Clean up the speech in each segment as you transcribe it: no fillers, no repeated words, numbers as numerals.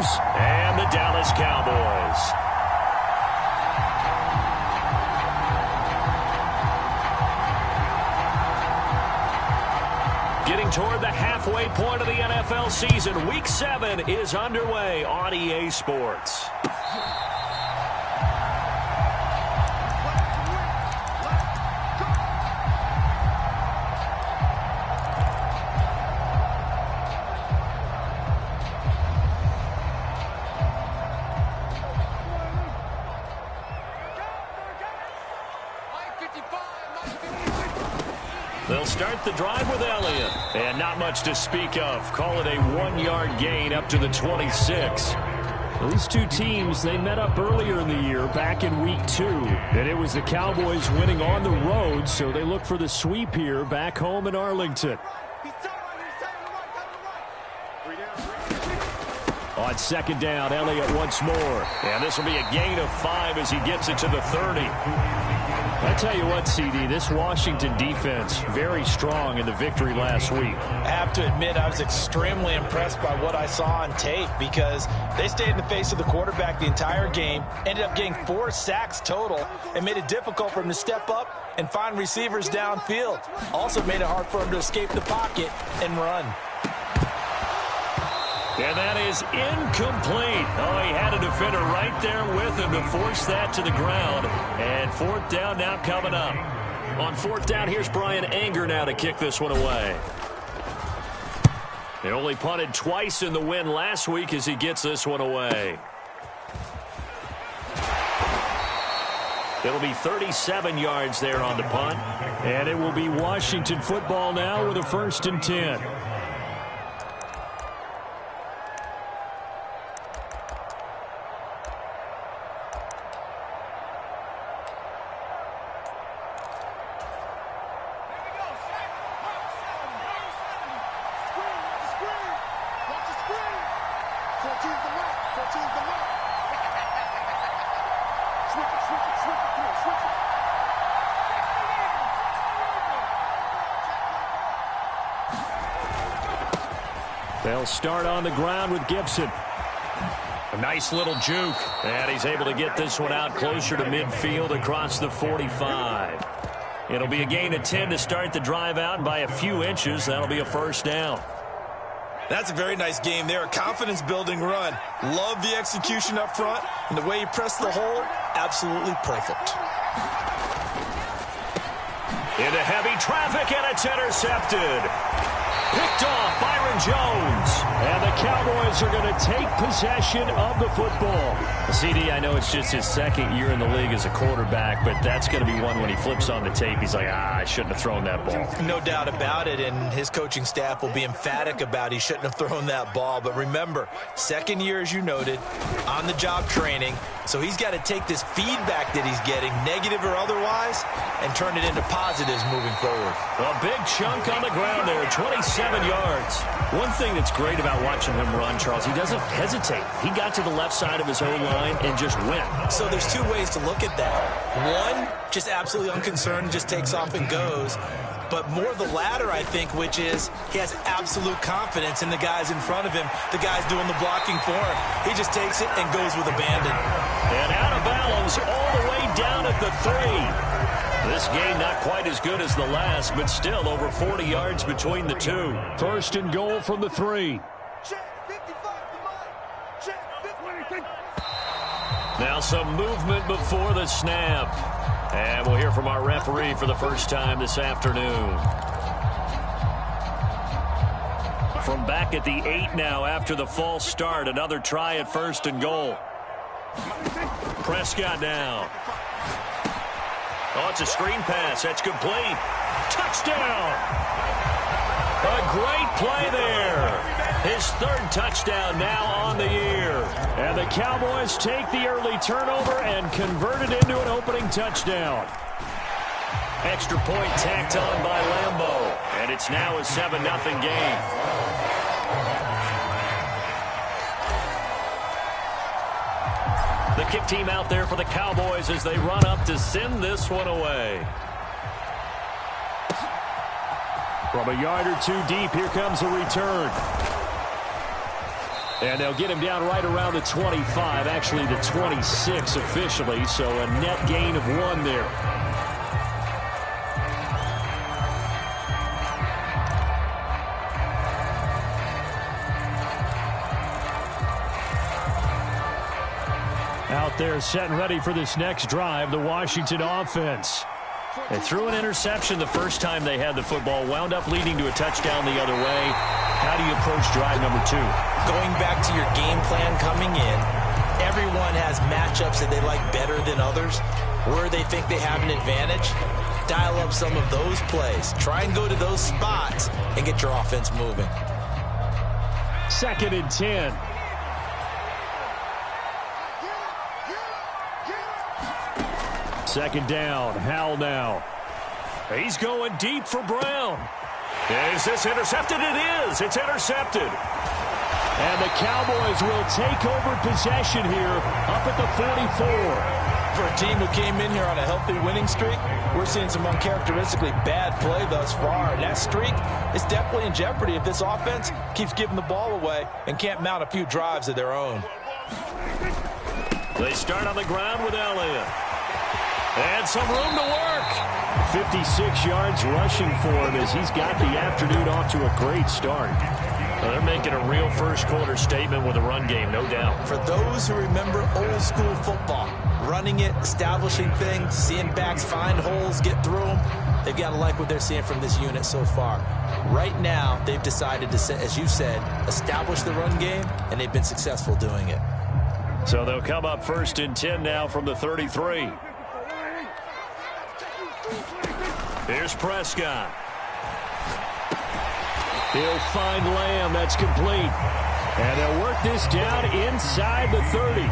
Rams and the Dallas Cowboys. Getting toward the halfway point of the NFL season, Week 7 is underway on EA Sports. They'll start the drive with Elliott. And not much to speak of. Call it a 1-yard gain up to the 26. These two teams, they met up earlier in the year, back in Week 2. And it was the Cowboys winning on the road, so they look for the sweep here back home in Arlington. On second down, Elliott once more. And this will be a gain of 5 as he gets it to the 30. I tell you what, CD, this Washington defense, very strong in the victory last week. I have to admit, I was extremely impressed by what I saw on tape because they stayed in the face of the quarterback the entire game, ended up getting 4 sacks total, and made it difficult for him to step up and find receivers downfield. Also made it hard for him to escape the pocket and run. And that is incomplete. Oh, he had a defender right there with him to force that to the ground. And fourth down now coming up. On fourth down, here's Brian Anger now to kick this one away. They only punted twice in the win last week as he gets this one away. It'll be 37 yards there on the punt. And it will be Washington football now with a 1st and 10. They'll start on the ground with Gibson. A nice little juke. And he's able to get this one out closer to midfield across the 45. It'll be a gain of 10 to start the drive out, and by a few inches, that'll be a 1st down. That's a very nice game there. A confidence-building run. Love the execution up front, and the way he pressed the hole, absolutely perfect. Into heavy traffic, and it's intercepted. Picked off Byron Jones. And the Cowboys are going to take possession of the football. CD, I know it's just his 2nd year in the league as a quarterback, but that's going to be one when he flips on the tape. He's like, I shouldn't have thrown that ball. No doubt about it, and his coaching staff will be emphatic about he shouldn't have thrown that ball. But remember, 2nd year, as you noted, on-the-job training. So he's got to take this feedback that he's getting, negative or otherwise, and turn it into positives moving forward. A big chunk on the ground there, 27 yards. One thing that's great about watching him run, Charles, he doesn't hesitate. He got to the left side of his own line and just went. So there's 2 ways to look at that. One, just absolutely unconcerned, just takes off and goes. But more the latter, I think, which is he has absolute confidence in the guys in front of him, the guys doing the blocking for him. He just takes it and goes with abandon. And out of bounds all the way down at the 3. This game not quite as good as the last, but still over 40 yards between the two. 1st and goal from the 3. Now some movement before the snap. And we'll hear from our referee for the first time this afternoon. From back at the 8 now after the false start. Another try at 1st and goal. Prescott now. Oh, it's a screen pass. That's complete. Touchdown! A great play there. His 3rd touchdown now on the year. And the Cowboys take the early turnover and convert it into an opening touchdown. Extra point tacked on by Lambeau. And it's now a 7-0 game. The kick team out there for the Cowboys as they run up to send this one away. From a yard or 2 deep, here comes a return. And they'll get him down right around the 25, actually the 26 officially, so a net gain of 1 there. Out there set and ready for this next drive, the Washington offense. They threw an interception the first time they had the football, wound up leading to a touchdown the other way. How do you approach drive number 2? Going back to your game plan coming in, everyone has matchups that they like better than others. Where they think they have an advantage, dial up some of those plays. Try and go to those spots and get your offense moving. 2nd and 10. Second down, Howell now. He's going deep for Brown. Is this intercepted? It is. It's intercepted. And the Cowboys will take over possession here up at the 44. For a team who came in here on a healthy winning streak, we're seeing some uncharacteristically bad play thus far. And that streak is definitely in jeopardy if this offense keeps giving the ball away and can't mount a few drives of their own. They start on the ground with Elliott. And some room to work. 56 yards rushing for him as he's got the afternoon off to a great start. Well, they're making a real first-quarter statement with a run game, no doubt. For those who remember old-school football, running it, establishing things, seeing backs find holes, get through them, they've got to like what they're seeing from this unit so far. Right now, they've decided to, as you said, establish the run game, and they've been successful doing it. So they'll come up 1st and 10 now from the 33. Here's Prescott. He'll find Lamb. That's complete. And they'll work this down inside the 30.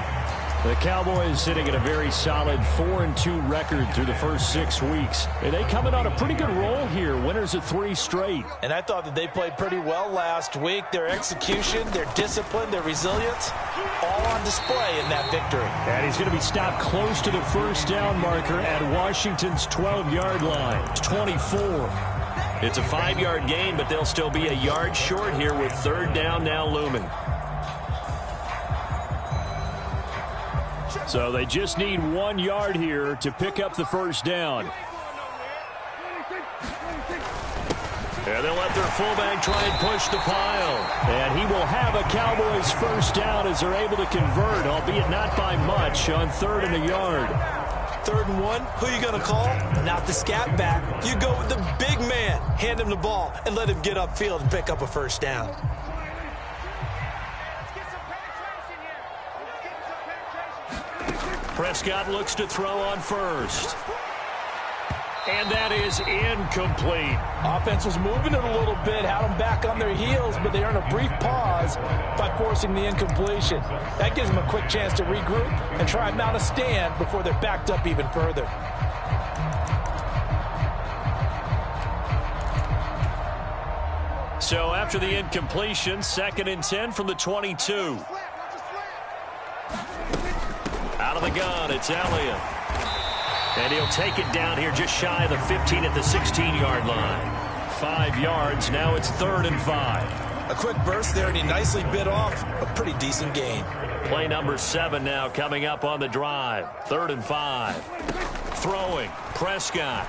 The Cowboys sitting at a very solid 4-2 record through the first 6 weeks. And they coming on a pretty good roll here. Winners of 3 straight. And I thought that they played pretty well last week. Their execution, their discipline, their resilience, all on display in that victory. And he's going to be stopped close to the first down marker at Washington's 12-yard line. It's 24. It's a 5-yard gain, but they'll still be a yard short here with 3rd down now looming. So they just need 1 yard here to pick up the first down. And they'll let their fullback try and push the pile. And he will have a Cowboys first down as they're able to convert, albeit not by much, on 3rd and a yard. 3rd and 1, who you going to call? Not the scat back. You go with the big man. Hand him the ball and let him get upfield and pick up a first down. Prescott looks to throw on 1st. And that is incomplete. Offense was moving it a little bit, had them back on their heels, but they earned a brief pause by forcing the incompletion. That gives them a quick chance to regroup and try and mount a stand before they're backed up even further. So after the incompletion, 2nd and 10 from the 22. Out of the gun, it's Elliott. And he'll take it down here just shy of the 15 at the 16-yard line. 5 yards, now it's 3rd and 5. A quick burst there, and he nicely bit off a pretty decent gain. Play number 7 now coming up on the drive. 3rd and 5. Throwing, Prescott.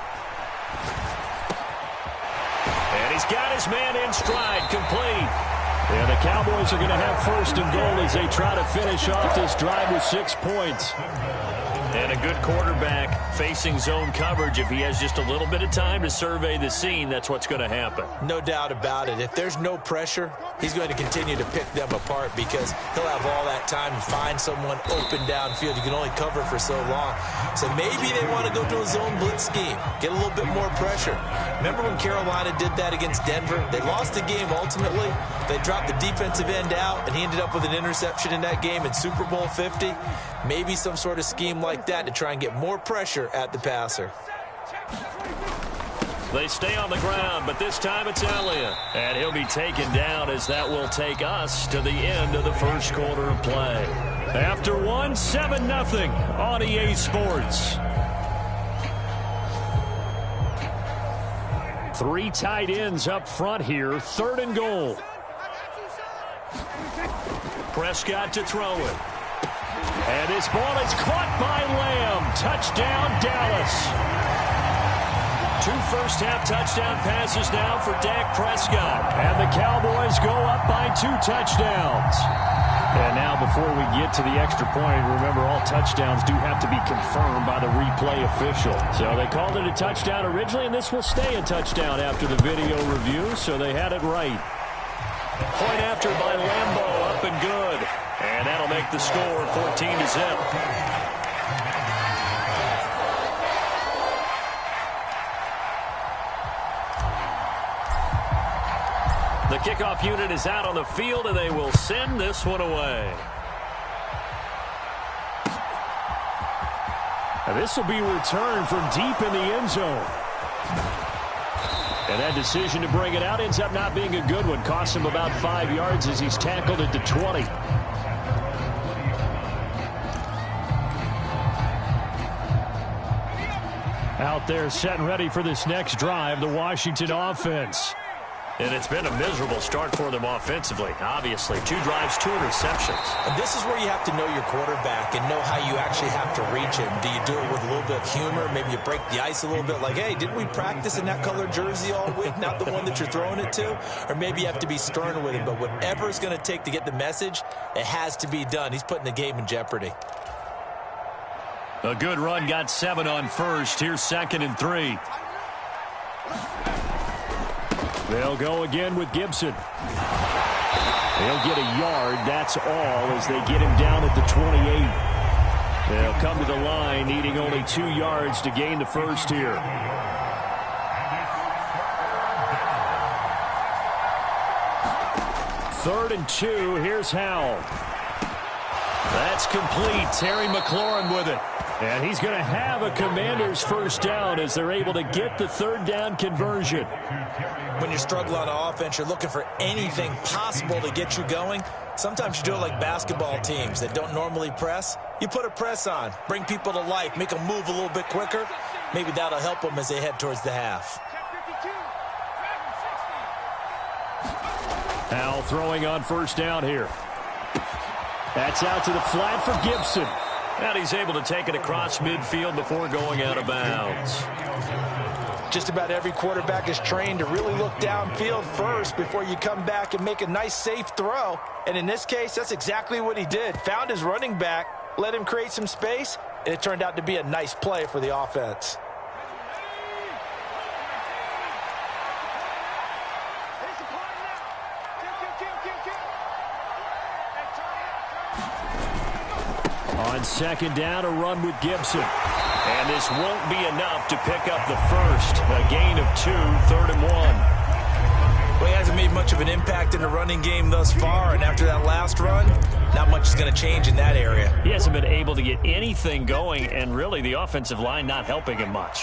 And he's got his man in stride, complete. And the Cowboys are going to have 1st and goal as they try to finish off this drive with 6 points. And a good quarterback facing zone coverage. If he has just a little bit of time to survey the scene, that's what's going to happen. No doubt about it. If there's no pressure, he's going to continue to pick them apart because he'll have all that time to find someone open downfield. You can only cover for so long. So maybe they want to go to a zone blitz scheme, get a little bit more pressure. Remember when Carolina did that against Denver? They lost the game ultimately. They dropped the defensive end out, and he ended up with an interception in that game in Super Bowl 50. Maybe some sort of scheme like that to try and get more pressure at the passer. They stay on the ground, but this time it's Elliott. And he'll be taken down as that will take us to the end of the first quarter of play. After 7-0 on EA Sports. 3 tight ends up front here. 3rd and goal. Prescott to throw it. And this ball is caught by Lamb. Touchdown, Dallas. 2 first-half touchdown passes now for Dak Prescott. And the Cowboys go up by 2 touchdowns. And now before we get to the extra point, remember all touchdowns do have to be confirmed by the replay official. So they called it a touchdown originally, and this will stay a touchdown after the video review, so they had it right. Point after by Lambeau, up and good. And that'll make the score 14-0. The kickoff unit is out on the field, and they will send this one away. Now this will be returned from deep in the end zone. And that decision to bring it out ends up not being a good one. Costs him about 5 yards as he's tackled at the 20. Out there set and ready for this next drive, the Washington offense. And it's been a miserable start for them offensively, obviously. 2 drives, 2 interceptions. And this is where you have to know your quarterback and know how you actually have to reach him. Do you do it with a little bit of humor? Maybe you break the ice a little bit like, hey, didn't we practice in that color jersey all week, not the one that you're throwing it to? Or maybe you have to be stern with him. But whatever it's going to take to get the message, it has to be done. He's putting the game in jeopardy. A good run, got 7 on first. Here's 2nd and 3. They'll go again with Gibson. They'll get a yard, that's all, as they get him down at the 28. They'll come to the line, needing only 2 yards to gain the first here. Third and 2, here's Howell. That's complete. Terry McLaurin with it. And he's going to have a Commanders first down as they're able to get the 3rd down conversion. When you struggle on offense, you're looking for anything possible to get you going. Sometimes you do it like basketball teams that don't normally press. You put a press on, bring people to life, make them move a little bit quicker. Maybe that'll help them as they head towards the half. Howell throwing on first down here. That's out to the flat for Gibson. And he's able to take it across midfield before going out of bounds. Just about every quarterback is trained to really look downfield first before you come back and make a nice, safe throw. And in this case, that's exactly what he did. Found his running back, let him create some space, and it turned out to be a nice play for the offense. On 2nd down, a run with Gibson. And this won't be enough to pick up the first. A gain of 2, 3rd and 1. Well, he hasn't made much of an impact in the running game thus far, and after that last run, not much is going to change in that area. He hasn't been able to get anything going, and really the offensive line not helping him much.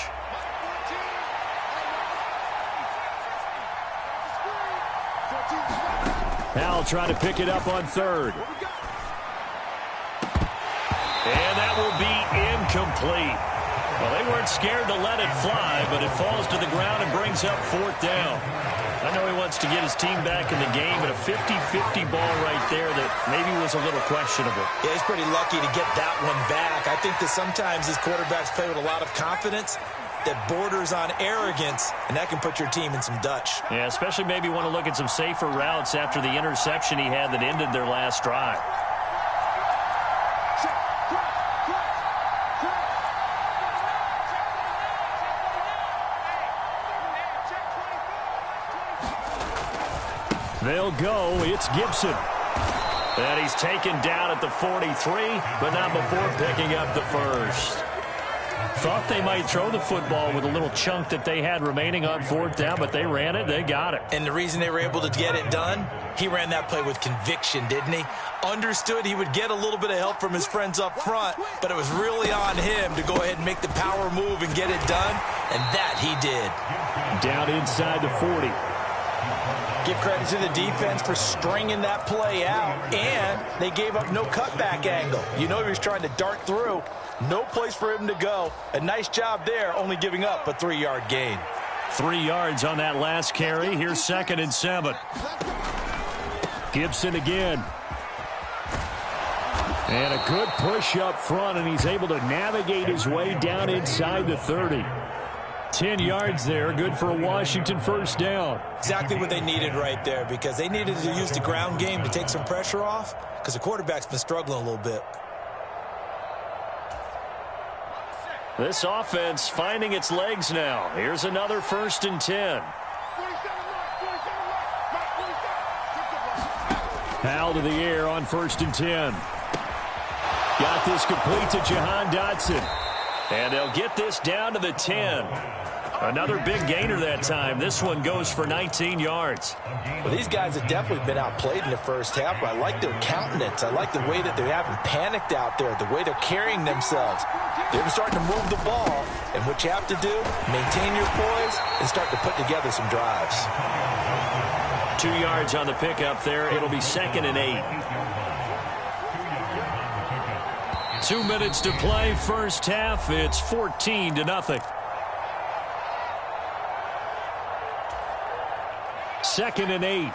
Howell trying to pick it up on 3rd. And that will be incomplete. Well, they weren't scared to let it fly, but it falls to the ground and brings up 4th down. I know he wants to get his team back in the game, but a 50-50 ball right there that maybe was a little questionable. Yeah, he's pretty lucky to get that one back. I think that sometimes these quarterbacks play with a lot of confidence that borders on arrogance, and that can put your team in some Dutch. Yeah, especially maybe want to look at some safer routes after the interception he had that ended their last drive. They'll go. It's Gibson. And he's taken down at the 43, but not before picking up the first. Thought they might throw the football with a little chunk that they had remaining on 4th down, but they ran it. They got it. And the reason they were able to get it done, he ran that play with conviction, didn't he? Understood he would get a little bit of help from his friends up front, but it was really on him to go ahead and make the power move and get it done, and that he did. Down inside the 40. Give credit to the defense for stringing that play out, and they gave up no cutback angle. You know he was trying to dart through. No place for him to go. A nice job there, only giving up a 3-yard gain. 3 yards on that last carry. Here's 2nd and 7. Gibson again. And a good push up front, and he's able to navigate his way down inside the 30. 10 yards there, good for a Washington first down. Exactly what they needed right there, because they needed to use the ground game to take some pressure off, because the quarterback's been struggling a little bit. This offense finding its legs now. Here's another 1st and 10. Howell to the air on 1st and 10. Got this complete to Jahan Dotson. And they'll get this down to the 10. Another big gainer that time. This one goes for 19 yards. Well, these guys have definitely been outplayed in the first half, but I like their countenance. I like the way that they haven't panicked out there, the way they're carrying themselves. They're starting to move the ball, and what you have to do, maintain your poise and start to put together some drives. 2 yards on the pickup there. It'll be 2nd and 8. 2 minutes to play, first half. It's 14-0. 2nd and 8.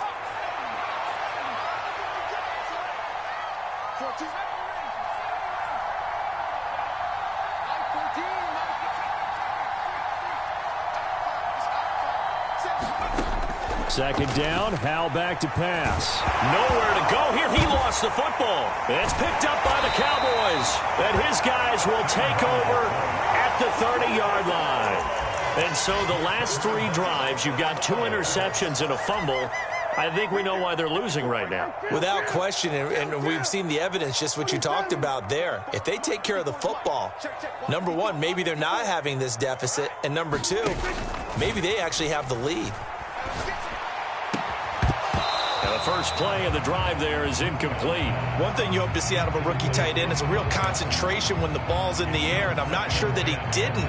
Second down, Howell back to pass. Nowhere to go here. He lost the football. It's picked up by the Cowboys. And his guys will take over at the 30-yard line. And so the last 3 drives, you've got 2 interceptions and a fumble. I think we know why they're losing right now. Without question, and we've seen the evidence, just what you talked about there. If they take care of the football, number one, maybe they're not having this deficit. And number 2, maybe they actually have the lead. The first play of the drive there is incomplete. One thing you hope to see out of a rookie tight end is a real concentration when the ball's in the air, and I'm not sure that he didn't,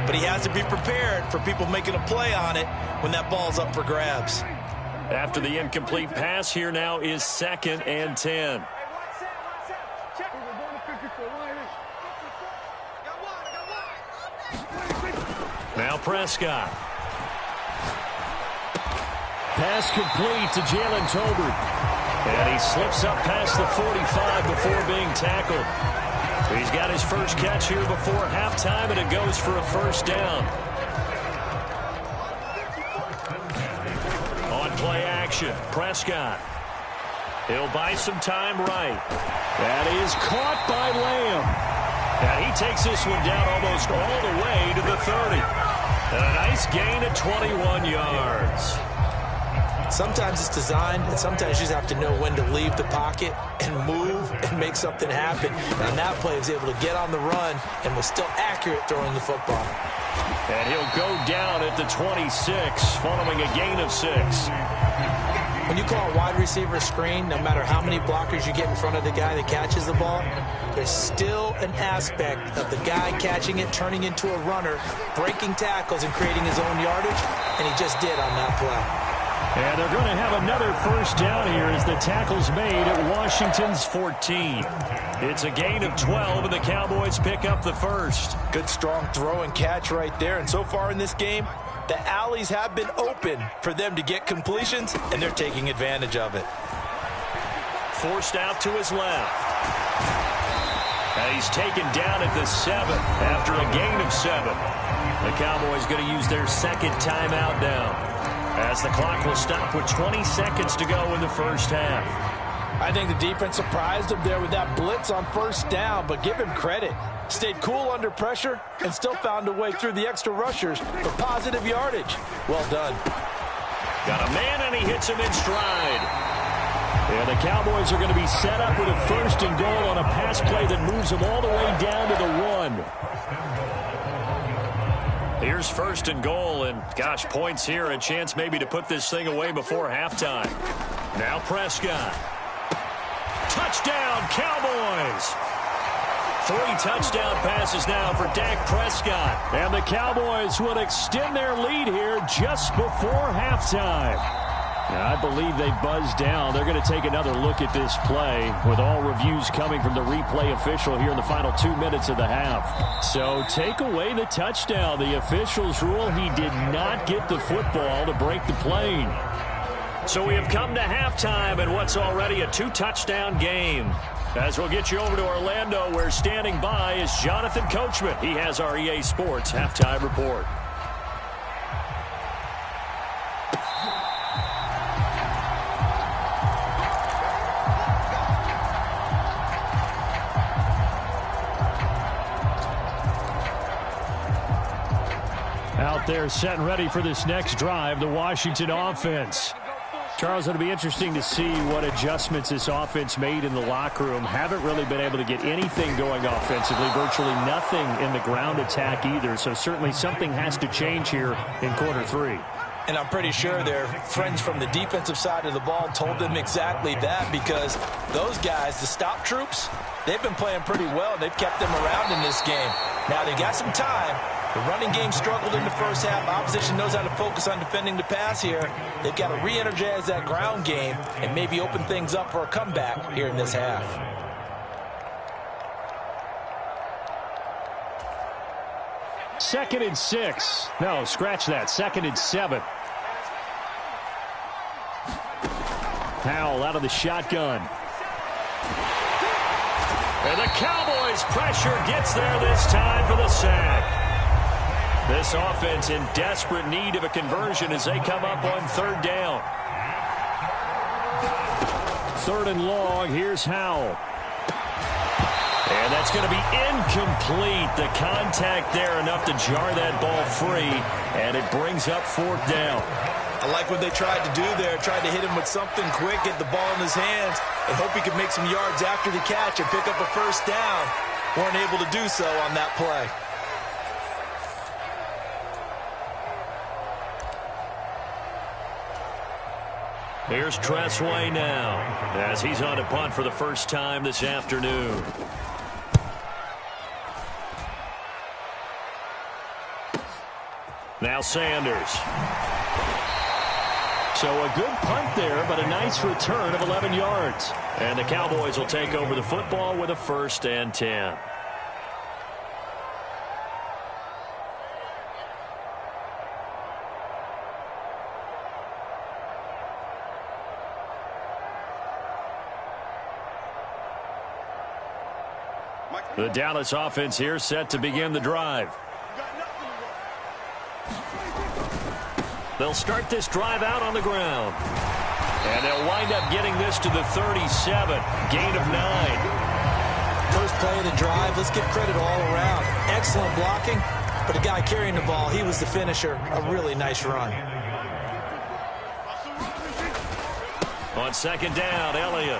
but he has to be prepared for people making a play on it when that ball's up for grabs. After the incomplete pass, here now is 2nd and 10. Now Prescott. Pass complete to Jalen Tolbert. And he slips up past the 45 before being tackled. He's got his first catch here before halftime, and it goes for a first down. On play action, Prescott. He'll buy some time right. That is caught by Lamb. And he takes this one down almost all the way to the 30. And a nice gain of 21 yards. Sometimes it's designed, and sometimes you just have to know when to leave the pocket and move and make something happen. And on that play, he was able to get on the run and was still accurate throwing the football. And he'll go down at the 26, following a gain of 6. When you call a wide receiver screen, no matter how many blockers you get in front of the guy that catches the ball, there's still an aspect of the guy catching it, turning into a runner, breaking tackles and creating his own yardage, and he just did on that play. And they're going to have another first down here as the tackle's made at Washington's 14. It's a gain of 12, and the Cowboys pick up the first. Good, strong throw and catch right there. And so far in this game, the alleys have been open for them to get completions, and they're taking advantage of it. Forced out to his left. And he's taken down at the 7 after a gain of 7. The Cowboys going to use their second timeout now, as the clock will stop with 20 seconds to go in the first half. I think the defense surprised him there with that blitz on first down, but give him credit. Stayed cool under pressure and still found a way through the extra rushers for positive yardage. Well done. Got a man, and he hits him in stride. Yeah, the Cowboys are going to be set up with a 1st and goal on a pass play that moves them all the way down to the 1. Here's 1st and goal, and gosh, points here, a chance maybe to put this thing away before halftime. Now Prescott. Touchdown, Cowboys! 3 touchdown passes now for Dak Prescott. And the Cowboys will extend their lead here just before halftime. I believe they buzzed down. They're going to take another look at this play, with all reviews coming from the replay official here in the final 2 minutes of the half. So take away the touchdown. The officials rule he did not get the football to break the play. So we have come to halftime in what's already a 2-touchdown game. As we'll get you over to Orlando, where standing by is Jonathan Coachman. He has our EA Sports halftime report. Out there set and ready for this next drive, the Washington offense. Charles, it'll be interesting to see what adjustments this offense made in the locker room. Haven't really been able to get anything going offensively, virtually nothing in the ground attack either. So certainly something has to change here in quarter three. And I'm pretty sure their friends from the defensive side of the ball told them exactly that, because those guys, the stop troops, they've been playing pretty well. They've kept them around in this game. Now they got some time. The running game struggled in the first half. Opposition knows how to focus on defending the pass here. They've got to re-energize that ground game and maybe open things up for a comeback here in this half. Second and 6. No, scratch that. Second and 7. Powell out of the shotgun. And the Cowboys' pressure gets there this time for the sack. This offense in desperate need of a conversion as they come up on third down. Third and long. Here's Howell. And that's going to be incomplete. The contact there enough to jar that ball free, and it brings up fourth down. I like what they tried to do there. Tried to hit him with something quick, get the ball in his hands, and hope he could make some yards after the catch and pick up a first down. Weren't able to do so on that play. Here's Tressway now, as he's on to punt for the first time this afternoon. Now Sanders. So a good punt there, but a nice return of 11 yards. And the Cowboys will take over the football with a 1st and 10. The Dallas offense here set to begin the drive. They'll start this drive out on the ground. And they'll wind up getting this to the 37. Gain of 9. First play of the drive, let's give credit all around. Excellent blocking, but the guy carrying the ball, he was the finisher. A really nice run. On second down, Elliott.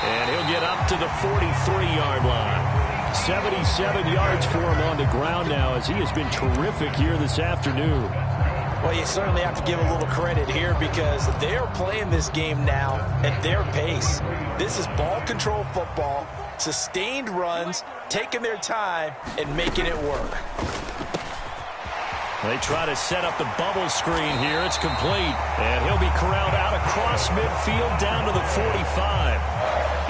And he'll get up to the 43-yard line. 77 yards for him on the ground now, as he has been terrific here this afternoon. Well, you certainly have to give a little credit here, because they are playing this game now at their pace. This is ball control football, sustained runs, taking their time, and making it work. They try to set up the bubble screen here. It's complete. And he'll be corralled out across midfield down to the 45.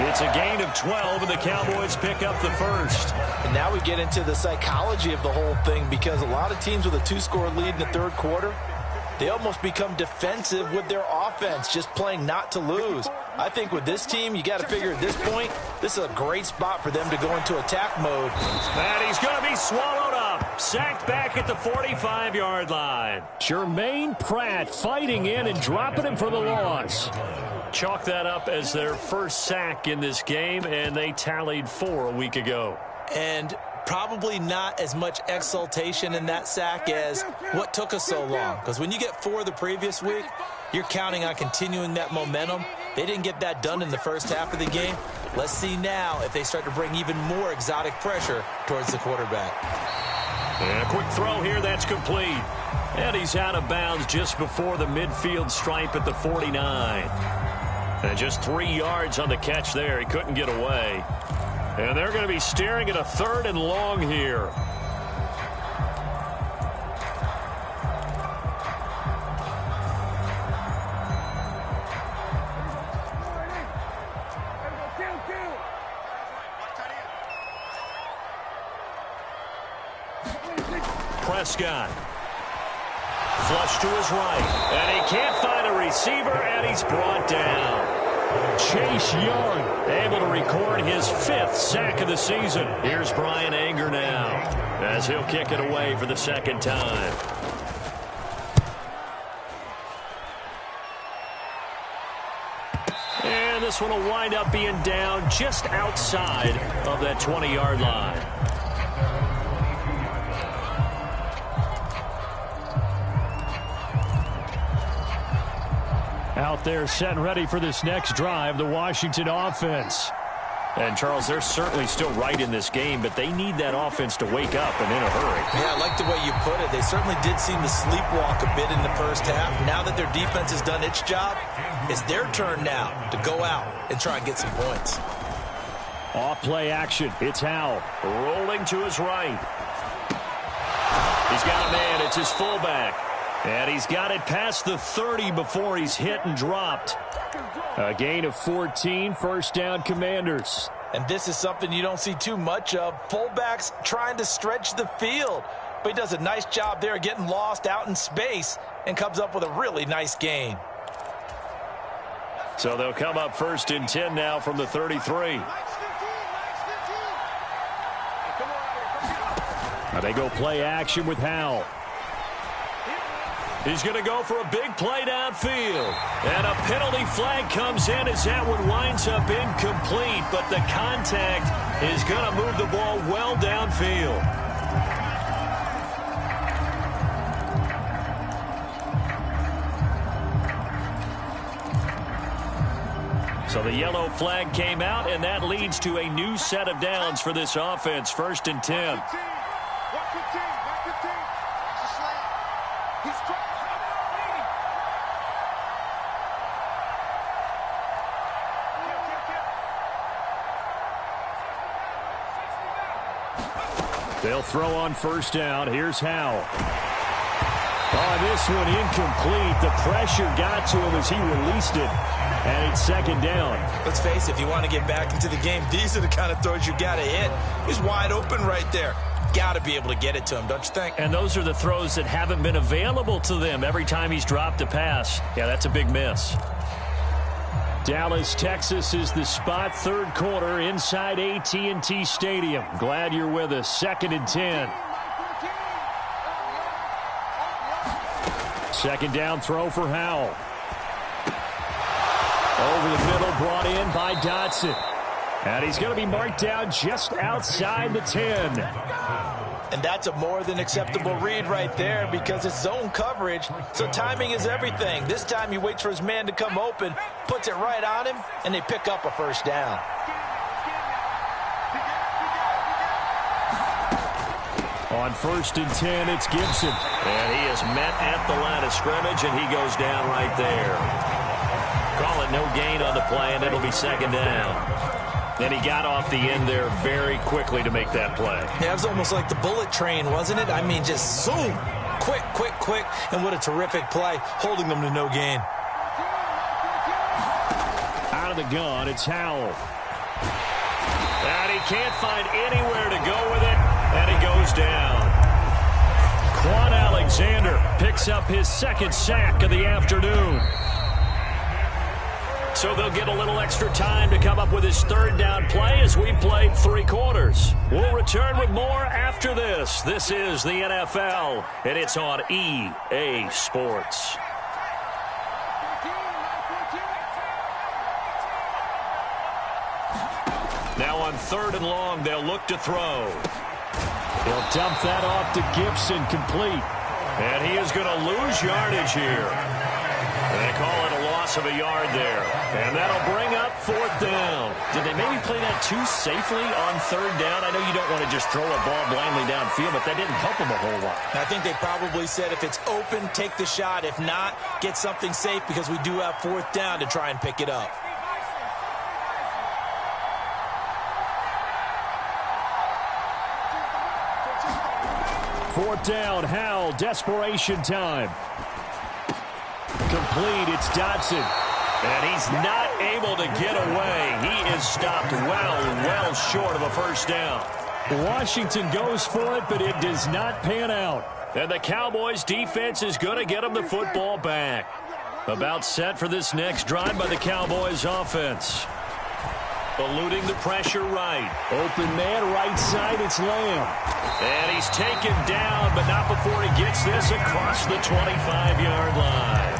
It's a gain of 12, and the Cowboys pick up the first. And now we get into the psychology of the whole thing, because a lot of teams with a 2-score lead in the third quarter, they almost become defensive with their offense, just playing not to lose. I think with this team, you got to figure at this point, this is a great spot for them to go into attack mode. And he's going to be swallowed up. Sacked back at the 45-yard line. Jermaine Pratt fighting in and dropping him for the loss. Chalk that up as their first sack in this game, and they tallied 4 a week ago. And probably not as much exultation in that sack as what took us so long. Because when you get 4 the previous week, you're counting on continuing that momentum. They didn't get that done in the first half of the game. Let's see now if they start to bring even more exotic pressure towards the quarterback. And a quick throw here, that's complete. And he's out of bounds just before the midfield stripe at the 49. And just 3 yards on the catch there. He couldn't get away. And they're going to be staring at a 3rd and long here. Prescott. Flush to his right. And he can't find a receiver, and he's brought down. Chase Young able to record his 5th sack of the season. Here's Brian Anger now as he'll kick it away for the 2nd time. And this one will wind up being down just outside of that 20-yard line. Out there set and ready for this next drive, the Washington offense. And, Charles, they're certainly still right in this game, but they need that offense to wake up and in a hurry. Yeah, I like the way you put it. They certainly did seem to sleepwalk a bit in the first half. Now that their defense has done its job, it's their turn now to go out and try and get some points. Off play action. It's Howell. Rolling to his right. He's got a man. It's his fullback. And he's got it past the 30 before he's hit and dropped. A gain of 14, first down Commanders. And this is something you don't see too much of. Fullbacks trying to stretch the field. But he does a nice job there getting lost out in space and comes up with a really nice gain. So they'll come up 1st and 10 now from the 33. Now they go play action with Howell. He's going to go for a big play downfield. And a penalty flag comes in as that one winds up incomplete. But the contact is going to move the ball well downfield. So the yellow flag came out, and that leads to a new set of downs for this offense. 1st and 10. They'll throw on 1st down. Here's Howell. Oh, this one incomplete. The pressure got to him as he released it. And it's 2nd down. Let's face it, if you want to get back into the game, these are the kind of throws you got to hit. He's wide open right there. Got to be able to get it to him, don't you think? And those are the throws that haven't been available to them every time he's dropped a pass. Yeah, that's a big miss. Dallas, Texas is the spot, 3rd quarter inside AT&T Stadium. Glad you're with us. 2nd and 10. 2nd down throw for Howell. Over the middle, brought in by Dotson. And he's going to be marked down just outside the 10. And that's a more than acceptable read right there because it's zone coverage, so timing is everything. This time he waits for his man to come open, puts it right on him, and they pick up a 1st down. On 1st and 10, it's Gibson. And he is met at the line of scrimmage, and he goes down right there. Call it no gain on the play, and it'll be 2nd down. And he got off the end there very quickly to make that play. Yeah, it was almost like the bullet train, wasn't it? I mean, just zoom. Quick, quick, quick. And what a terrific play, holding them to no gain. Out of the gun, it's Howell. And he can't find anywhere to go with it, and he goes down. Quan Alexander picks up his 2nd sack of the afternoon. So they'll get a little extra time to come up with his 3rd down play as we've played 3 quarters. We'll return with more after this. This is the NFL, and it's on EA Sports. Now on 3rd and long, they'll look to throw. He'll dump that off to Gibson, complete. And he is going to lose yardage here. They call it a loss of a yard there. And that'll bring up 4th down. Did they maybe play that too safely on 3rd down? I know you don't want to just throw a ball blindly downfield, but that didn't help them a whole lot. I think they probably said if it's open, take the shot. If not, get something safe because we do have 4th down to try and pick it up. Fourth down, Howell, desperation time. Complete, it's Dotson. And he's not able to get away. He is stopped well short of a 1st down. Washington goes for it, but it does not pan out. And the Cowboys defense is going to get him the football back. About set for this next drive by the Cowboys offense. Eluding the pressure right. Open man right side, it's Lamb. And he's taken down, but not before he gets this across the 25-yard line.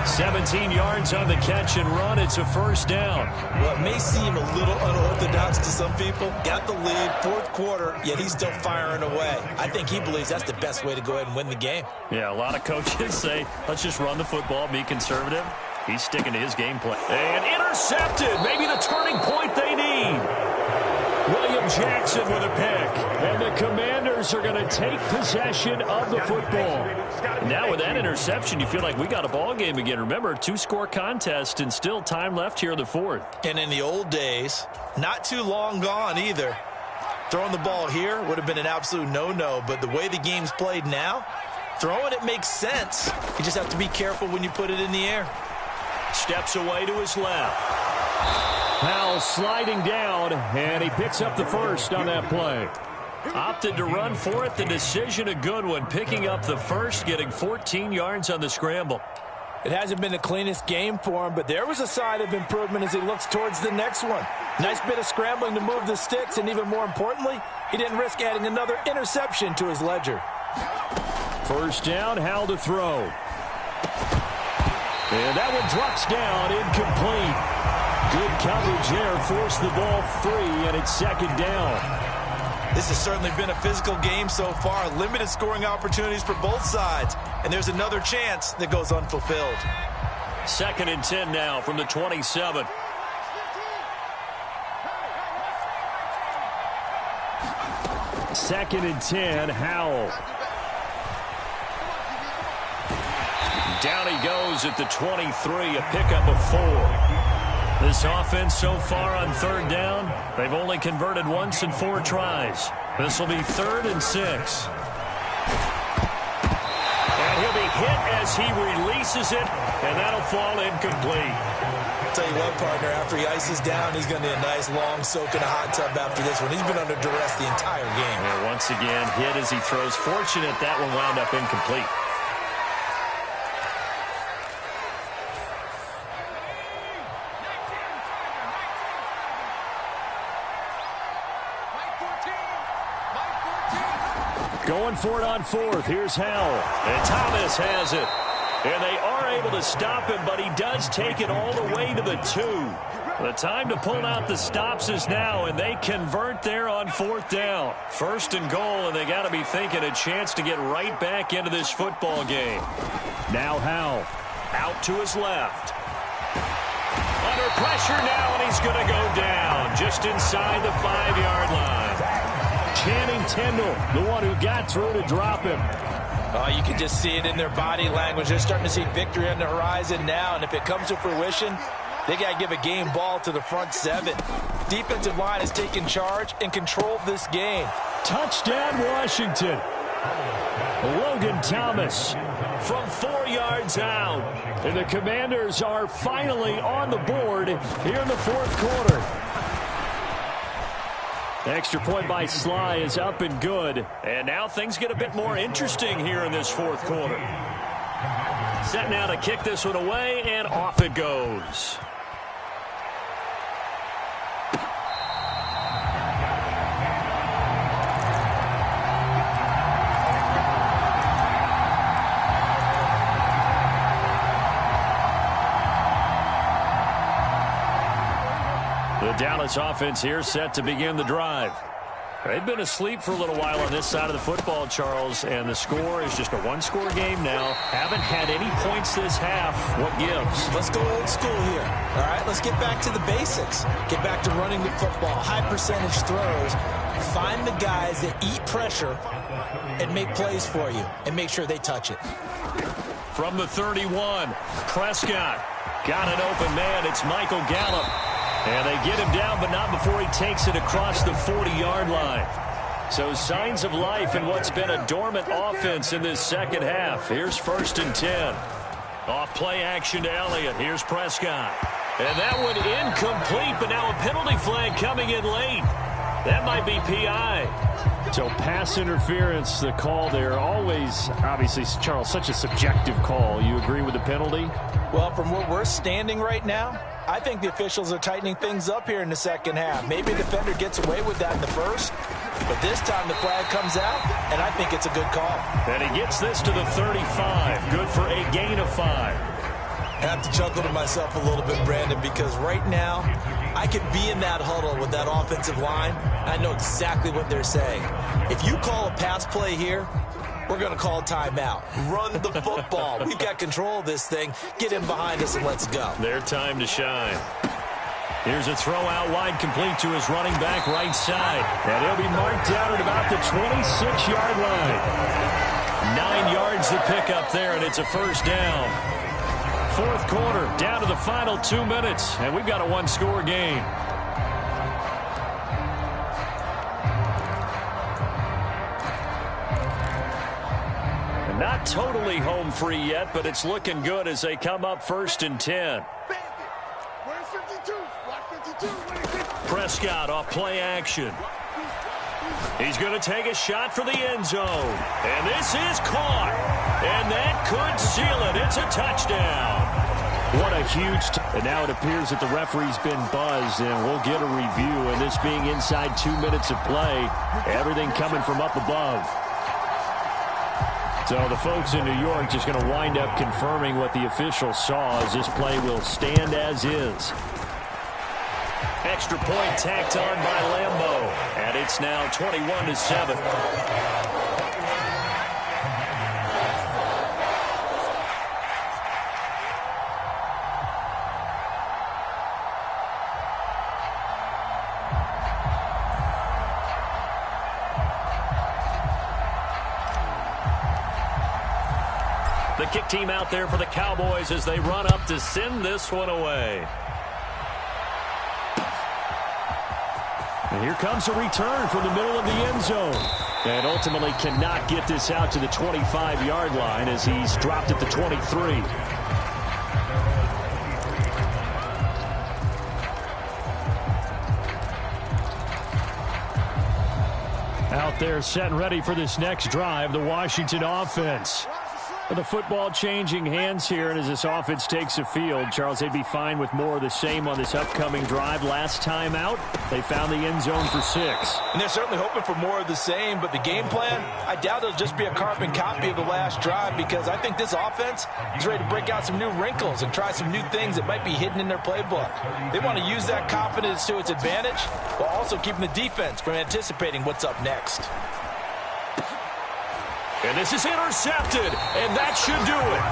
17 yards on the catch and run. It's a first down. Well, it may seem a little unorthodox to some people. Got the lead, fourth quarter, yet he's still firing away. I think he believes that's the best way to go ahead and win the game. Yeah, a lot of coaches say, let's just run the football, be conservative. He's sticking to his game plan. And intercepted. Maybe the turning point they need. William Jackson with a pick. And the Commanders are going to take possession of the football. Now with that interception, you feel like we got a ball game again. Remember, 2-score contest and still time left here in the fourth. And in the old days, not too long gone either. Throwing the ball here would have been an absolute no-no. But the way the game's played now, throwing it makes sense. You just have to be careful when you put it in the air. Steps away to his left. Howell sliding down, and he picks up the first on that play. Opted to run for it. The decision a good one. Picking up the first, getting 14 yards on the scramble. It hasn't been the cleanest game for him, but there was a sign of improvement as he looks towards the next one. Nice bit of scrambling to move the sticks, and even more importantly, he didn't risk adding another interception to his ledger. First down, Howell to throw. And that one drops down, incomplete. Good coverage there, forced the ball free, and it's second down. This has certainly been a physical game so far. Limited scoring opportunities for both sides. And there's another chance that goes unfulfilled. 2nd and 10 now from the 27. Second and 10, Howell. Down he goes at the 23, a pickup of 4. This offense so far on third down, they've only converted once in 4 tries. This will be 3rd and 6. And he'll be hit as he releases it, and that'll fall incomplete. I'll tell you what, partner, after he ices down, he's going to need a nice long soak in a hot tub after this one. He's been under duress the entire game. And once again, hit as he throws. Fortunate that one wound up incomplete. Going for it on 4th. Here's Howell. And Thomas has it. And they are able to stop him, but he does take it all the way to the 2. The time to pull out the stops is now, and they convert there on 4th down. 1st and goal, and they got to be thinking a chance to get right back into this football game. Now Howell. Out to his left. Under pressure now, and he's going to go down just inside the 5-yard line. Channing Tindall, the one who got through to drop him. You can just see it in their body language. They're starting to see victory on the horizon now, and if it comes to fruition, they got to give a game ball to the front 7. Defensive line has taken charge and control of this game. Touchdown, Washington. Logan Thomas from 4 yards out. And the Commanders are finally on the board here in the 4th quarter. Extra point by Sly is up and good. And now things get a bit more interesting here in this 4th quarter. Set now to kick this one away, and off it goes. The Dallas offense here set to begin the drive. They've been asleep for a little while on this side of the football, Charles, and the score is just a 1-score game now. Haven't had any points this half. What gives? Let's go old school here. All right, let's get back to the basics. Get back to running the football, high percentage throws. Find the guys that eat pressure and make plays for you, and make sure they touch it. From the 31, Prescott got an open man. It's Michael Gallup. And they get him down, but not before he takes it across the 40-yard line. So signs of life in what's been a dormant offense in this second half. Here's 1st and 10. Off play action to Elliott. Here's Prescott. And that one incomplete, but now a penalty flag coming in late. That might be PI. So pass interference, the call there. Always, obviously, Charles, such a subjective call. You agree with the penalty? Well, from where we're standing right now, I think the officials are tightening things up here in the second half. Maybe the defender gets away with that in the first, but this time the flag comes out, and I think it's a good call. And he gets this to the 35. Good for a gain of 5. I have to chuckle to myself a little bit, Brandon, because right now I could be in that huddle with that offensive line. I know exactly what they're saying. If you call a pass play here, we're going to call a timeout. Run the football. We've got control of this thing. Get in behind us and let's go. Their time to shine. Here's a throw out wide, complete to his running back right side. And he'll be marked down at about the 26-yard line. 9 yards to pick up there, and it's a first down. Fourth quarter, down to the final 2 minutes, and we've got a one-score game. And not totally home free yet, but it's looking good as they come up 1st and 10. Prescott off play action. He's going to take a shot for the end zone. And this is caught. And that could seal it. It's a touchdown. What a huge... And now it appears that the referee's been buzzed, and we'll get a review. And this being inside 2 minutes of play, everything coming from up above. So the folks in New York just going to wind up confirming what the official saw, as this play will stand as is. Extra point tacked on by Lambeau. And it's now 21-7. The kick team out there for the Cowboys as they run up to send this one away. And here comes a return from the middle of the end zone. And ultimately cannot get this out to the 25-yard line as he's dropped at the 23. Out there set and ready for this next drive, the Washington offense. The football changing hands here, and as this offense takes the field, Charles, they'd be fine with more of the same on this upcoming drive. Last time out, they found the end zone for 6. And they're certainly hoping for more of the same, but the game plan, I doubt it'll just be a carbon copy of the last drive, because I think this offense is ready to break out some new wrinkles and try some new things that might be hidden in their playbook. They want to use that confidence to its advantage, while also keeping the defense from anticipating what's up next. And this is intercepted, and that should do it.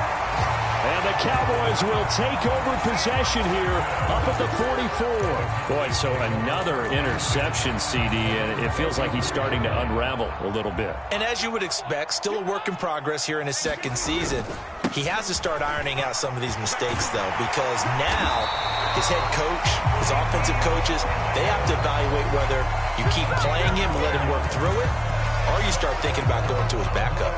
And the Cowboys will take over possession here up at the 44. Boy, so another interception, CD, and it feels like he's starting to unravel a little bit. And as you would expect, still a work in progress here in his second season. He has to start ironing out some of these mistakes, though, because now his head coach, his offensive coaches, they have to evaluate whether you keep playing him and let him work through it, or you start thinking about going to his backup.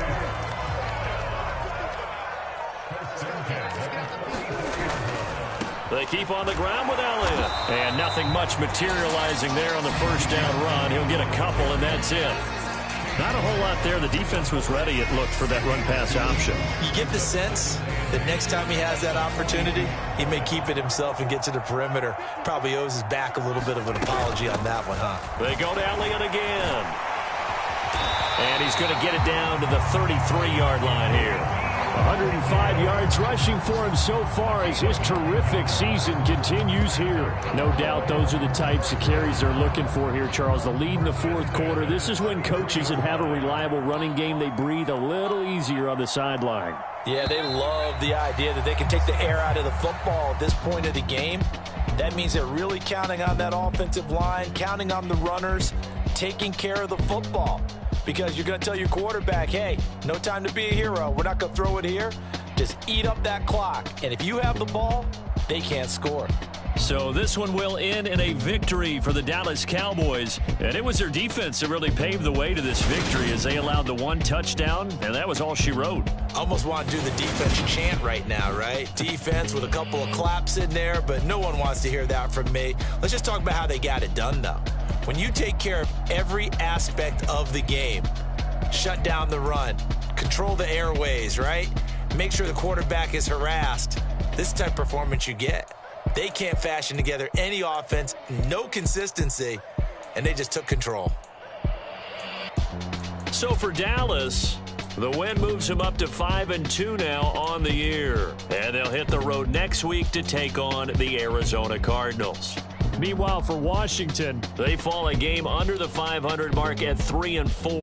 They keep on the ground with Elliott. And nothing much materializing there on the first down run. He'll get a couple, and that's it. Not a whole lot there. The defense was ready, it looked, for that run-pass option. You get the sense that next time he has that opportunity, he may keep it himself and get to the perimeter. Probably owes his back a little bit of an apology on that one, huh? They go to Elliott again. And he's going to get it down to the 33-yard line here. 105 yards rushing for him so far as his terrific season continues here. No doubt those are the types of carries they're looking for here, Charles. The lead in the fourth quarter. This is when coaches that have a reliable running game, they breathe a little easier on the sideline. Yeah, they love the idea that they can take the air out of the football at this point of the game. That means they're really counting on that offensive line, counting on the runners, taking care of the football. Because you're going to tell your quarterback, hey, no time to be a hero. We're not going to throw it here. Just eat up that clock. And if you have the ball, they can't score. So this one will end in a victory for the Dallas Cowboys. And it was their defense that really paved the way to this victory as they allowed the one touchdown, and that was all she wrote. Almost want to do the defense chant right now, right? Defense with a couple of claps in there, but no one wants to hear that from me. Let's just talk about how they got it done, though. When you take care of every aspect of the game, shut down the run, control the airways, right? Make sure the quarterback is harassed. This is the type of performance you get. They can't fashion together any offense, no consistency, and they just took control. So for Dallas, the win moves them up to 5-2 now on the year. And they'll hit the road next week to take on the Arizona Cardinals. Meanwhile, for Washington, they fall a game under the 500 mark at 3-4.